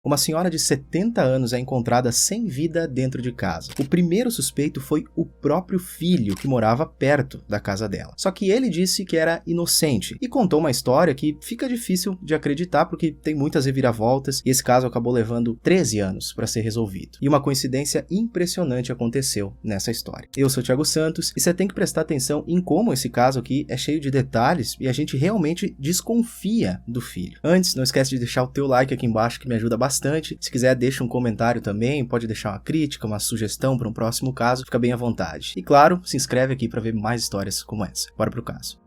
Uma senhora de 70 anos é encontrada sem vida dentro de casa. O primeiro suspeito foi o próprio filho que morava perto da casa dela. Só que ele disse que era inocente e contou uma história que fica difícil de acreditar porque tem muitas reviravoltas e esse caso acabou levando 13 anos para ser resolvido. E uma coincidência impressionante aconteceu nessa história. Eu sou o Thiago Santos e você tem que prestar atenção em como esse caso aqui é cheio de detalhes e a gente realmente desconfia do filho. Antes, não esquece de deixar o teu like aqui embaixo que me ajuda bastante. Se quiser, deixa um comentário também, pode deixar uma crítica, uma sugestão para um próximo caso, fica bem à vontade. E claro, se inscreve aqui para ver mais histórias como essa. Bora pro caso.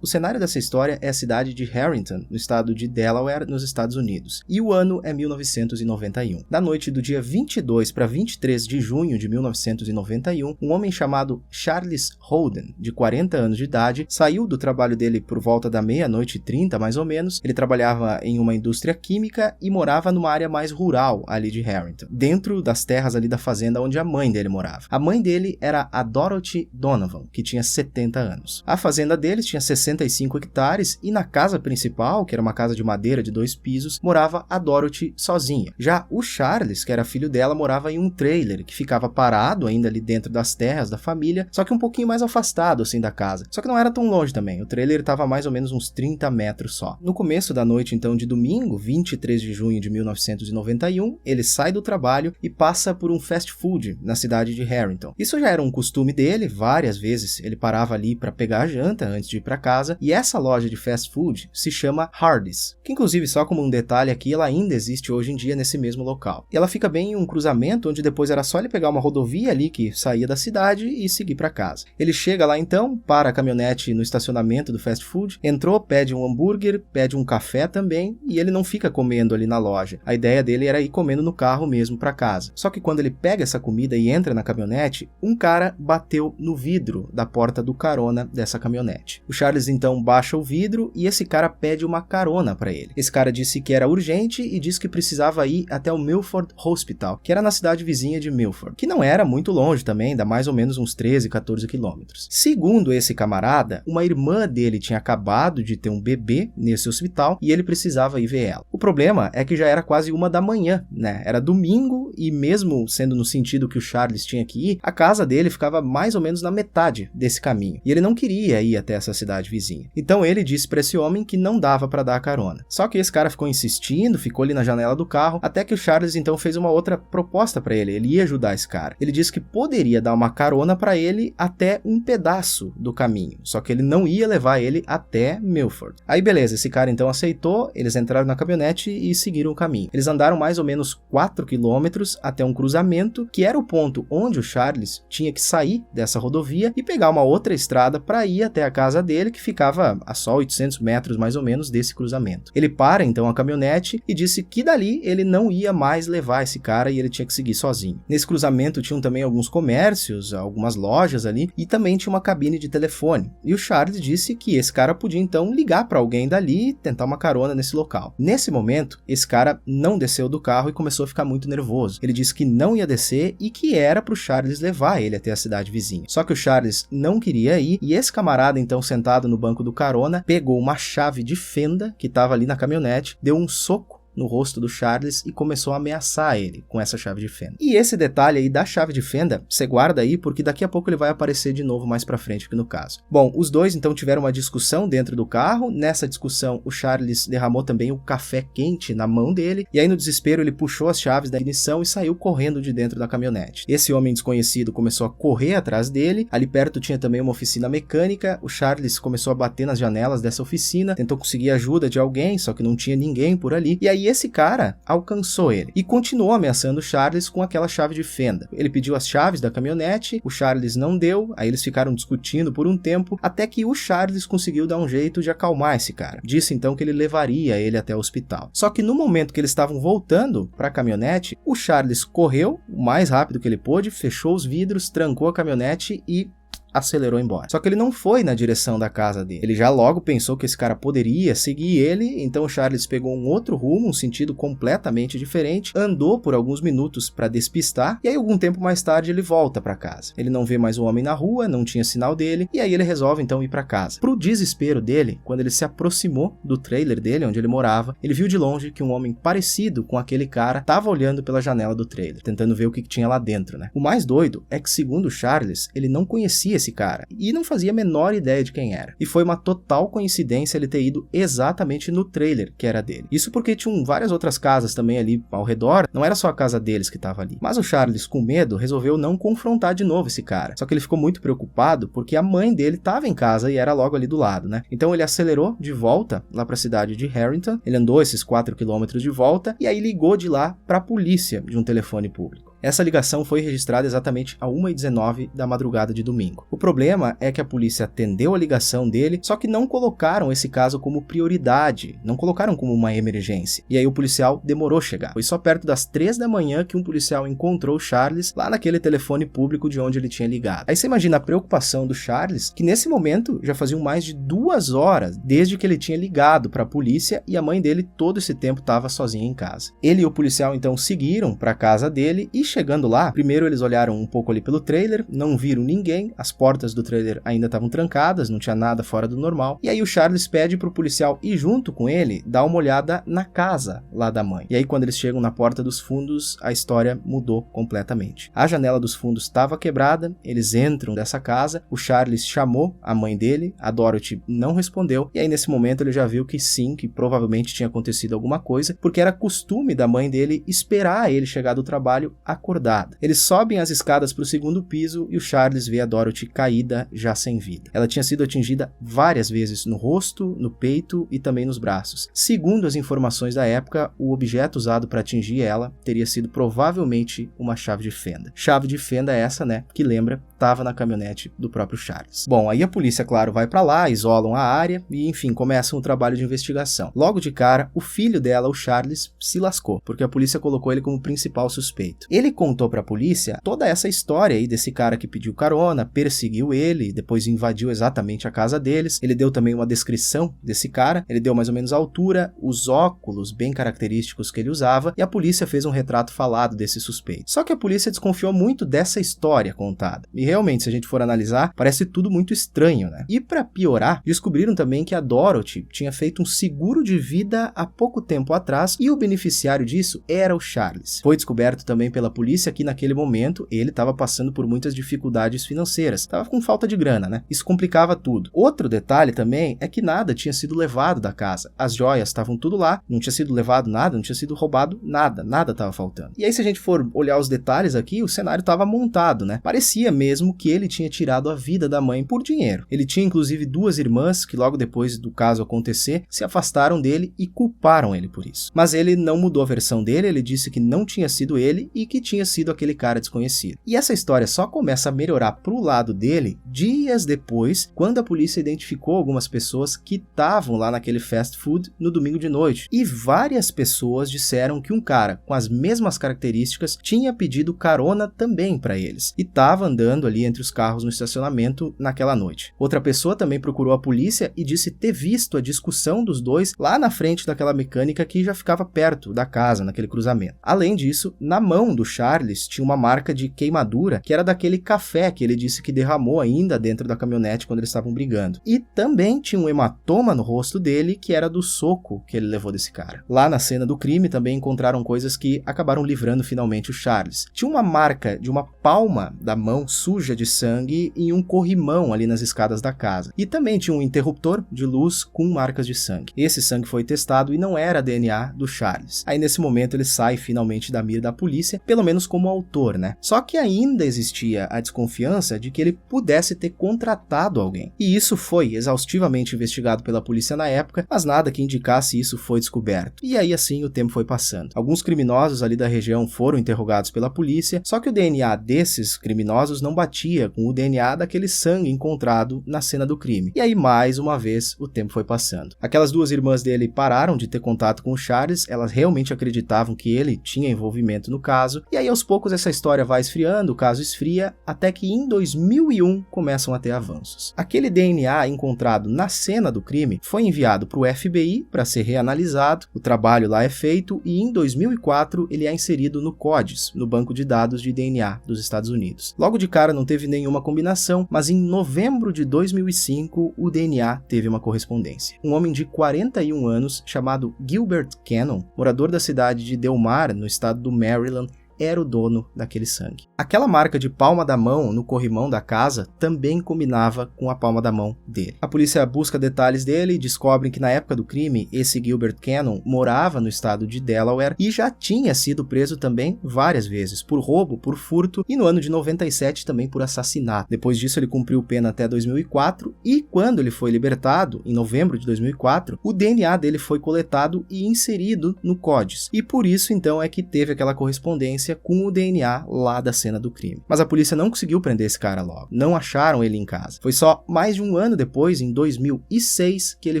O cenário dessa história é a cidade de Harrington, no estado de Delaware, nos Estados Unidos, e o ano é 1991. Na noite do dia 22 para 23 de junho de 1991, um homem chamado Charles Holden, de 40 anos de idade, saiu do trabalho dele por volta da meia-noite e 30, mais ou menos. Ele trabalhava em uma indústria química e morava numa área mais rural ali de Harrington, dentro das terras ali da fazenda onde a mãe dele morava. A mãe dele era a Dorothy Donovan, que tinha 70 anos. A fazenda deles tinha 65 hectares e na casa principal, que era uma casa de madeira de 2 pisos, morava a Dorothy sozinha. Já o Charles, que era filho dela, morava em um trailer que ficava parado ainda ali dentro das terras da família, só que um pouquinho mais afastado assim da casa. Só que não era tão longe também, o trailer estava mais ou menos uns 30 metros só. No começo da noite então de domingo, 23 de junho de 1991, ele sai do trabalho e passa por um fast food na cidade de Harrington. Isso já era um costume dele, várias vezes ele parava ali para pegar a janta antes de ir para casa. E essa loja de fast food se chama Hardee's, que inclusive só como um detalhe aqui, ela ainda existe hoje em dia nesse mesmo local. E ela fica bem em um cruzamento onde depois era só ele pegar uma rodovia ali que saía da cidade e seguir para casa. Ele chega lá então, para a caminhonete no estacionamento do fast food, entrou, pede um hambúrguer, pede um café também e ele não fica comendo ali na loja. A ideia dele era ir comendo no carro mesmo para casa. Só que quando ele pega essa comida e entra na caminhonete, um cara bateu no vidro da porta do carona dessa caminhonete. O Charles então baixa o vidro e esse cara pede uma carona para ele. Esse cara disse que era urgente e disse que precisava ir até o Milford Hospital, que era na cidade vizinha de Milford, que não era muito longe também, dá mais ou menos uns 13, 14 quilômetros. Segundo esse camarada, uma irmã dele tinha acabado de ter um bebê nesse hospital e ele precisava ir ver ela. O problema é que já era quase 1 da manhã, né? Era domingo e mesmo sendo no sentido que o Charles tinha que ir, a casa dele ficava mais ou menos na metade desse caminho e ele não queria ir até essa cidade vizinha. Então ele disse para esse homem que não dava para dar a carona. Só que esse cara ficou insistindo, ficou ali na janela do carro, até que o Charles então fez uma outra proposta para ele. Ele ia ajudar esse cara. Ele disse que poderia dar uma carona para ele até um pedaço do caminho, só que ele não ia levar ele até Milford. Aí beleza, esse cara então aceitou, eles entraram na caminhonete e seguiram o caminho. Eles andaram mais ou menos 4 quilômetros até um cruzamento, que era o ponto onde o Charles tinha que sair dessa rodovia e pegar uma outra estrada para ir até a casa dele, que ficava a só 800 metros mais ou menos desse cruzamento. Ele para então a caminhonete e disse que dali ele não ia mais levar esse cara e ele tinha que seguir sozinho. Nesse cruzamento tinham também alguns comércios, algumas lojas ali e também tinha uma cabine de telefone. E o Charles disse que esse cara podia então ligar para alguém dali e tentar uma carona nesse local. Nesse momento, esse cara não desceu do carro e começou a ficar muito nervoso. Ele disse que não ia descer e que era para o Charles levar ele até a cidade vizinha. Só que o Charles não queria ir e esse camarada então sentado no banco do carona, pegou uma chave de fenda que estava ali na caminhonete, deu um soco no rosto do Charles e começou a ameaçar ele com essa chave de fenda. E esse detalhe aí da chave de fenda, você guarda aí porque daqui a pouco ele vai aparecer de novo mais pra frente aqui no caso. Bom, os dois então tiveram uma discussão dentro do carro. Nessa discussão o Charles derramou também o café quente na mão dele e aí no desespero ele puxou as chaves da ignição e saiu correndo de dentro da caminhonete. Esse homem desconhecido começou a correr atrás dele. Ali perto tinha também uma oficina mecânica. O Charles começou a bater nas janelas dessa oficina, tentou conseguir ajuda de alguém, só que não tinha ninguém por ali. E aí esse cara alcançou ele e continuou ameaçando o Charles com aquela chave de fenda. Ele pediu as chaves da caminhonete, o Charles não deu, aí eles ficaram discutindo por um tempo, até que o Charles conseguiu dar um jeito de acalmar esse cara. Disse então que ele levaria ele até o hospital. Só que no momento que eles estavam voltando para a caminhonete, o Charles correu o mais rápido que ele pôde, fechou os vidros, trancou a caminhonete e acelerou embora. Só que ele não foi na direção da casa dele. Ele já logo pensou que esse cara poderia seguir ele, então o Charles pegou um outro rumo, um sentido completamente diferente, andou por alguns minutos para despistar, e aí algum tempo mais tarde ele volta para casa. Ele não vê mais o homem na rua, não tinha sinal dele, e aí ele resolve então ir para casa. Pro desespero dele, quando ele se aproximou do trailer dele, onde ele morava, ele viu de longe que um homem parecido com aquele cara estava olhando pela janela do trailer, tentando ver o que tinha lá dentro, né? O mais doido é que, segundo o Charles, ele não conhecia esse cara e não fazia a menor ideia de quem era. E foi uma total coincidência ele ter ido exatamente no trailer que era dele. Isso porque tinham várias outras casas também ali ao redor, não era só a casa deles que estava ali. Mas o Charles, com medo, resolveu não confrontar de novo esse cara. Só que ele ficou muito preocupado porque a mãe dele estava em casa e era logo ali do lado, né? Então ele acelerou de volta lá para a cidade de Harrington, ele andou esses 4 quilômetros de volta e aí ligou de lá para a polícia de um telefone público. Essa ligação foi registrada exatamente a 1h19 da madrugada de domingo. O problema é que a polícia atendeu a ligação dele, só que não colocaram esse caso como prioridade, não colocaram como uma emergência. E aí o policial demorou a chegar. Foi só perto das 3 da manhã que um policial encontrou o Charles lá naquele telefone público de onde ele tinha ligado. Aí você imagina a preocupação do Charles, que nesse momento já faziam mais de 2 horas desde que ele tinha ligado para a polícia e a mãe dele todo esse tempo estava sozinha em casa. Ele e o policial então seguiram para a casa dele e chegando lá, primeiro eles olharam um pouco ali pelo trailer, não viram ninguém, as portas do trailer ainda estavam trancadas, não tinha nada fora do normal, e aí o Charles pede pro policial ir junto com ele, dar uma olhada na casa lá da mãe. E aí quando eles chegam na porta dos fundos, a história mudou completamente. A janela dos fundos estava quebrada, eles entram dessa casa, o Charles chamou a mãe dele, a Dorothy não respondeu, e aí nesse momento ele já viu que sim, que provavelmente tinha acontecido alguma coisa, porque era costume da mãe dele esperar ele chegar do trabalho acordada. Eles sobem as escadas para o 2º piso e o Charles vê a Dorothy caída, já sem vida. Ela tinha sido atingida várias vezes no rosto, no peito e também nos braços. Segundo as informações da época, o objeto usado para atingir ela teria sido provavelmente uma chave de fenda. Chave de fenda essa, né, que lembra, estava na caminhonete do próprio Charles. Bom, aí a polícia, claro, vai para lá, isolam a área e, enfim, começam o trabalho de investigação. Logo de cara, o filho dela, o Charles, se lascou, porque a polícia colocou ele como principal suspeito. Ele contou para a polícia toda essa história aí desse cara que pediu carona, perseguiu ele, depois invadiu exatamente a casa deles. Ele deu também uma descrição desse cara, ele deu mais ou menos a altura, os óculos bem característicos que ele usava, e a polícia fez um retrato falado desse suspeito. Só que a polícia desconfiou muito dessa história contada. E realmente, se a gente for analisar, parece tudo muito estranho, né? E para piorar, descobriram também que a Dorothy tinha feito um seguro de vida há pouco tempo atrás e o beneficiário disso era o Charles. Foi descoberto também pela polícia que naquele momento ele estava passando por muitas dificuldades financeiras, estava com falta de grana, né? Isso complicava tudo. Outro detalhe também é que nada tinha sido levado da casa. As joias estavam tudo lá, não tinha sido levado nada, não tinha sido roubado nada, nada estava faltando. E aí se a gente for olhar os detalhes aqui, o cenário estava montado, né? Parecia mesmo que ele tinha tirado a vida da mãe por dinheiro. Ele tinha inclusive 2 irmãs que logo depois do caso acontecer, se afastaram dele e culparam ele por isso. Mas ele não mudou a versão dele, ele disse que não tinha sido ele e que tinha sido aquele cara desconhecido. E essa história só começa a melhorar pro lado dele dias depois, quando a polícia identificou algumas pessoas que estavam lá naquele fast food no domingo de noite. E várias pessoas disseram que um cara com as mesmas características tinha pedido carona também para eles e estava andando ali entre os carros no estacionamento naquela noite. Outra pessoa também procurou a polícia e disse ter visto a discussão dos dois lá na frente daquela mecânica que já ficava perto da casa, naquele cruzamento. Além disso, na mão do Charles tinha uma marca de queimadura que era daquele café que ele disse que derramou ainda dentro da caminhonete quando eles estavam brigando. E também tinha um hematoma no rosto dele que era do soco que ele levou desse cara. Lá na cena do crime também encontraram coisas que acabaram livrando finalmente o Charles. Tinha uma marca de uma palma da mão suja de sangue em um corrimão ali nas escadas da casa. E também tinha um interruptor de luz com marcas de sangue. Esse sangue foi testado e não era DNA do Charles. Aí nesse momento ele sai finalmente da mira da polícia, pelo menos como autor, né? Só que ainda existia a desconfiança de que ele pudesse ter contratado alguém. E isso foi exaustivamente investigado pela polícia na época, mas nada que indicasse isso foi descoberto. E aí assim o tempo foi passando. Alguns criminosos ali da região foram interrogados pela polícia, só que o DNA desses criminosos não batia com o DNA daquele sangue encontrado na cena do crime. E aí mais uma vez o tempo foi passando. Aquelas 2 irmãs dele pararam de ter contato com o Charles, elas realmente acreditavam que ele tinha envolvimento no caso, e aí aos poucos essa história vai esfriando, o caso esfria, até que em 2001 começam a ter avanços. Aquele DNA encontrado na cena do crime foi enviado para o FBI para ser reanalisado, o trabalho lá é feito e em 2004 ele é inserido no CODIS, no banco de dados de DNA dos Estados Unidos. Logo de cara não teve nenhuma combinação, mas em novembro de 2005 o DNA teve uma correspondência. Um homem de 41 anos chamado Gilbert Cannon, morador da cidade de Delmar, no estado do Maryland, era o dono daquele sangue. Aquela marca de palma da mão no corrimão da casa também combinava com a palma da mão dele. A polícia busca detalhes dele e descobrem que na época do crime, esse Gilbert Cannon morava no estado de Delaware e já tinha sido preso também várias vezes, por roubo, por furto e no ano de 97 também por assassinato. Depois disso ele cumpriu pena até 2004 e quando ele foi libertado, em novembro de 2004, o DNA dele foi coletado e inserido no CODIS. E por isso então é que teve aquela correspondência com o DNA lá da cena do crime. Mas a polícia não conseguiu prender esse cara logo, não acharam ele em casa. Foi só mais de um ano depois, em 2006, que ele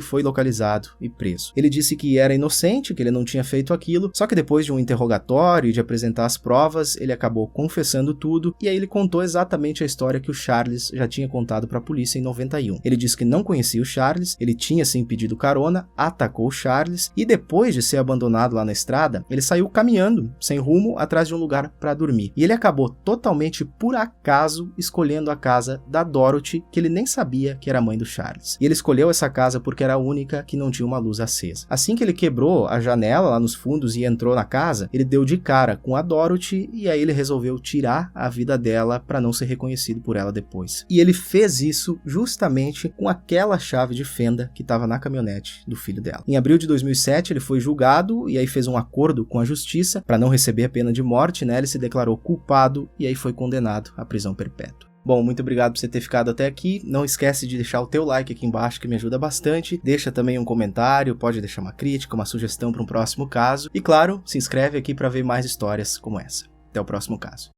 foi localizado e preso. Ele disse que era inocente, que ele não tinha feito aquilo, só que depois de um interrogatório e de apresentar as provas, ele acabou confessando tudo e aí ele contou exatamente a história que o Charles já tinha contado para a polícia em 91. Ele disse que não conhecia o Charles, ele tinha sim pedido carona, atacou o Charles e depois de ser abandonado lá na estrada, ele saiu caminhando, sem rumo, atrás de um lugar para dormir. E ele acabou totalmente por acaso escolhendo a casa da Dorothy, que ele nem sabia que era a mãe do Charles. E ele escolheu essa casa porque era a única que não tinha uma luz acesa. Assim que ele quebrou a janela lá nos fundos e entrou na casa, ele deu de cara com a Dorothy e aí ele resolveu tirar a vida dela para não ser reconhecido por ela depois. E ele fez isso justamente com aquela chave de fenda que estava na caminhonete do filho dela. Em abril de 2007 ele foi julgado e aí fez um acordo com a justiça para não receber a pena de morte, né? Ele se declarou culpado e aí foi condenado à prisão perpétua. Bom, muito obrigado por você ter ficado até aqui. Não esquece de deixar o teu like aqui embaixo que me ajuda bastante. Deixa também um comentário, pode deixar uma crítica, uma sugestão para um próximo caso. E claro, se inscreve aqui para ver mais histórias como essa. Até o próximo caso.